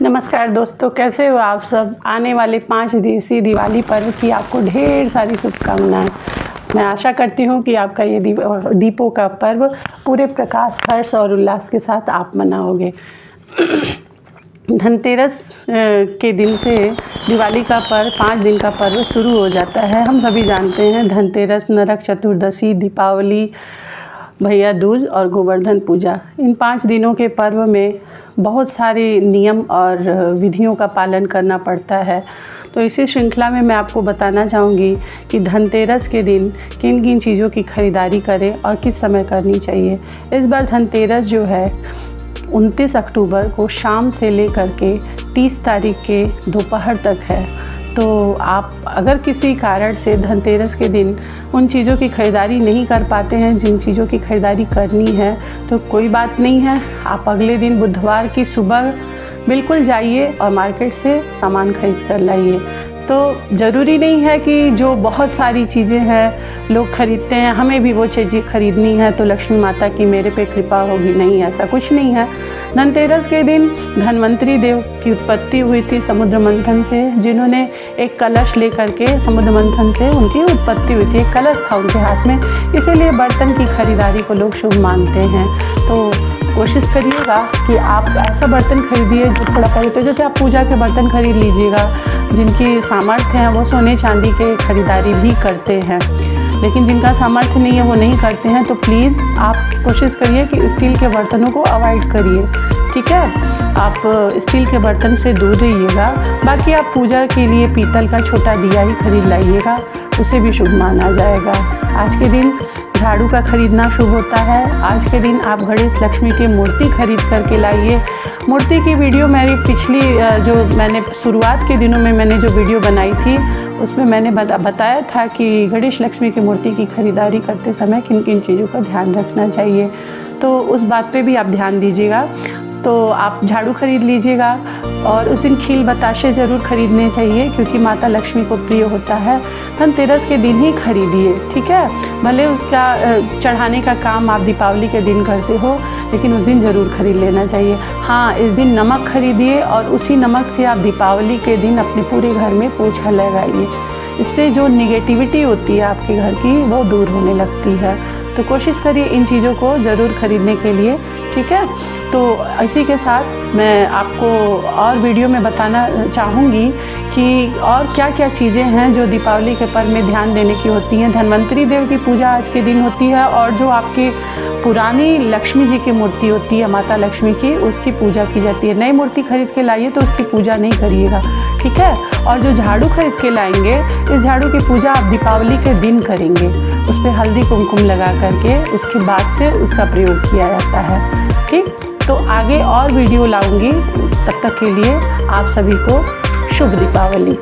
नमस्कार दोस्तों, कैसे हो आप सब। आने वाले 5 दिवसीय दिवाली पर्व की आपको ढेर सारी शुभकामनाएं। मैं आशा करती हूँ कि आपका ये दीपों का पर्व पूरे प्रकाश, हर्ष और उल्लास के साथ आप मनाओगे। धनतेरस के दिन से दिवाली का पर्व 5 दिन का पर्व शुरू हो जाता है। हम सभी जानते हैं धनतेरस, नरक चतुर्दशी, दीपावली, भैया दूज और गोवर्धन पूजा। इन 5 दिनों के पर्व में बहुत सारे नियम और विधियों का पालन करना पड़ता है। तो इसी श्रृंखला में मैं आपको बताना चाहूँगी कि धनतेरस के दिन किन किन चीज़ों की खरीदारी करें और किस समय करनी चाहिए। इस बार धनतेरस जो है 29 अक्टूबर को शाम से लेकर के 30 तारीख के दोपहर तक है। तो आप अगर किसी कारण से धनतेरस के दिन उन चीज़ों की खरीदारी नहीं कर पाते हैं जिन चीज़ों की खरीदारी करनी है, तो कोई बात नहीं है। आप अगले दिन बुधवार की सुबह बिल्कुल जाइए और मार्केट से सामान खरीद कर लाइए। तो ज़रूरी नहीं है कि जो बहुत सारी चीज़ें हैं लोग ख़रीदते हैं, हमें भी वो चीज़ें ख़रीदनी है तो लक्ष्मी माता की मेरे पे कृपा होगी। नहीं, ऐसा कुछ नहीं है। धनतेरस के दिन धन्वंतरी देव की उत्पत्ति हुई थी समुद्र मंथन से, जिन्होंने एक कलश लेकर के समुद्र मंथन से उनकी उत्पत्ति हुई थी। एक कलश था उनके हाथ में, इसीलिए बर्तन की खरीदारी को लोग शुभ मानते हैं। तो कोशिश करिएगा कि आप ऐसा बर्तन खरीदिए जो थोड़ा पवित्र, जैसे आप पूजा के बर्तन खरीद लीजिएगा। जिनकी सामर्थ्य है वो सोने चांदी के खरीदारी भी करते हैं, लेकिन जिनका सामर्थ्य नहीं है वो नहीं करते हैं। तो प्लीज़ आप कोशिश करिए कि स्टील के बर्तनों को अवॉइड करिए, ठीक है। आप स्टील के बर्तन से दूर रहिएगा। बाकी आप पूजा के लिए पीतल का छोटा दिया ही खरीद लाइएगा, उसे भी शुभ माना जाएगा। आज के दिन झाड़ू का खरीदना शुभ होता है। आज के दिन आप गणेश लक्ष्मी की मूर्ति खरीद करके लाइए। मूर्ति की वीडियो मेरी पिछली जो मैंने शुरुआत के दिनों में मैंने जो वीडियो बनाई थी उसमें मैंने बताया था कि गणेश लक्ष्मी की मूर्ति की खरीदारी करते समय किन किन चीज़ों का ध्यान रखना चाहिए। तो उस बात पे भी आप ध्यान दीजिएगा। तो आप झाड़ू खरीद लीजिएगा और उस दिन खील बताशे ज़रूर खरीदने चाहिए, क्योंकि माता लक्ष्मी को प्रिय होता है। धनतेरस के दिन ही खरीदिए, ठीक है। भले उसका चढ़ाने का काम आप दीपावली के दिन करते हो, लेकिन उस दिन ज़रूर खरीद लेना चाहिए। हाँ, इस दिन नमक खरीदिए और उसी नमक से आप दीपावली के दिन अपने पूरे घर में पोछा लगाइए। इससे जो निगेटिविटी होती है आपके घर की वो दूर होने लगती है। तो कोशिश करिए इन चीज़ों को ज़रूर खरीदने के लिए, ठीक है। तो इसी के साथ मैं आपको और वीडियो में बताना चाहूँगी कि और क्या क्या चीज़ें हैं जो दीपावली के पर्व में ध्यान देने की होती हैं। धन्वंतरी देव की पूजा आज के दिन होती है, और जो आपकी पुरानी लक्ष्मी जी की मूर्ति होती है माता लक्ष्मी की, उसकी पूजा की जाती है। नई मूर्ति खरीद के लाइए तो उसकी पूजा नहीं करिएगा, ठीक है। और जो झाड़ू खरीद के लाएंगे, इस झाड़ू की पूजा आप दीपावली के दिन करेंगे। उस पर हल्दी कुमकुम लगा करके उसके बाद से उसका प्रयोग किया जाता है, ठीक। तो आगे और वीडियो लाऊंगी, तब तक के लिए आप सभी को शुभ दीपावली।